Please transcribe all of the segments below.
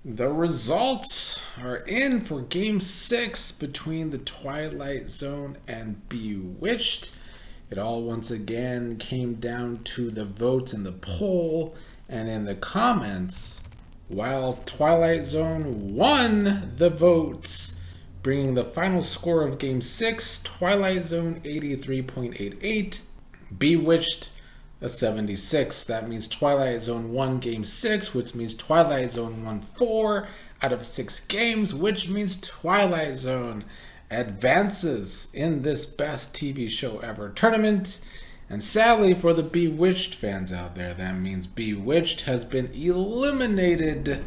The results are in for Game 6 between the Twilight Zone and Bewitched. It all once again came down to the votes in the poll and in the comments. While Twilight Zone won the votes, bringing the final score of Game 6, Twilight Zone 83.88, Bewitched a 76. That means Twilight Zone won Game 6, which means Twilight Zone won 4 out of 6 games, which means Twilight Zone advances in this best TV show ever tournament. And sadly for the Bewitched fans out there, that means Bewitched has been eliminated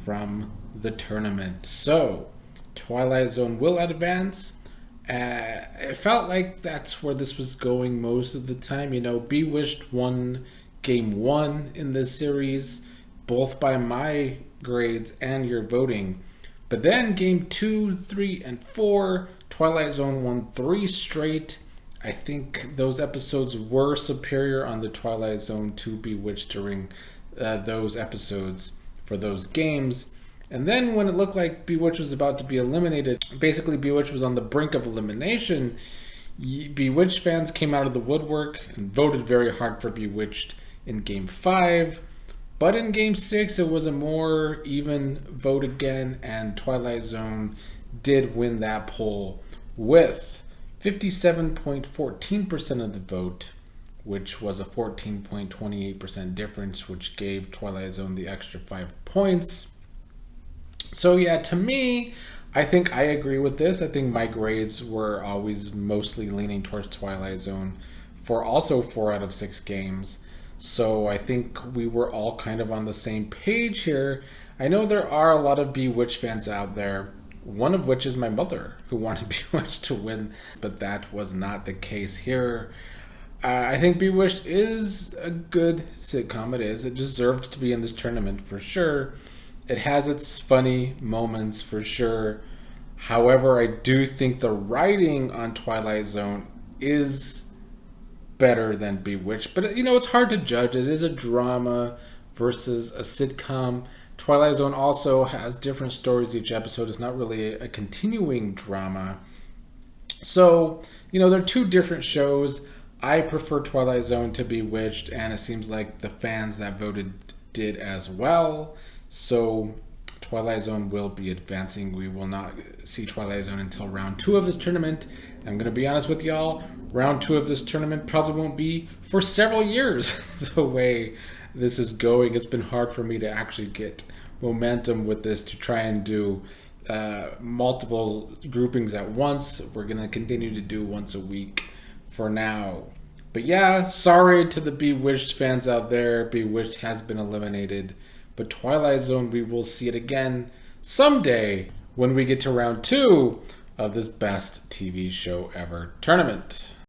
from the tournament. So, Twilight Zone will advance. It felt like that's where this was going most of the time. You know, Bewitched won Game 1 in this series, both by my grades and your voting. But then Game 2, 3, and 4, Twilight Zone won 3 straight. I think those episodes were superior on the Twilight Zone to Bewitched during those episodes for those games. And then when it looked like Bewitched was about to be eliminated, basically Bewitched was on the brink of elimination, Bewitched fans came out of the woodwork and voted very hard for Bewitched in Game 5. But in Game 6, it was a more even vote again, and Twilight Zone did win that poll with 57.14% of the vote, which was a 14.28% difference, which gave Twilight Zone the extra 5 points. So yeah, to me, I think I agree with this. I think my grades were always mostly leaning towards Twilight Zone for also 4 out of 6 games. So I think we were all kind of on the same page here. I know there are a lot of Bewitched fans out there, one of which is my mother, who wanted Bewitched to win, but that was not the case here. I think Bewitched is a good sitcom. It is. It deserved to be in this tournament for sure. It has its funny moments for sure. However, I do think the writing on Twilight Zone is better than Bewitched. But, you know, it's hard to judge. It is a drama versus a sitcom. Twilight Zone also has different stories each episode. It's not really a continuing drama. So, you know, they're two different shows. I prefer Twilight Zone to Bewitched, and it seems like the fans that voted did as well. So Twilight Zone will be advancing. We will not see Twilight Zone until round 2 of this tournament. I'm going to be honest with y'all, round 2 of this tournament probably won't be for several years the way this is going. It's been hard for me to actually get momentum with this to try and do multiple groupings at once. We're going to continue to do once a week for now. But yeah, sorry to the Bewitched fans out there. Bewitched has been eliminated. But Twilight Zone, we will see it again someday when we get to round 2 of this best TV show ever tournament.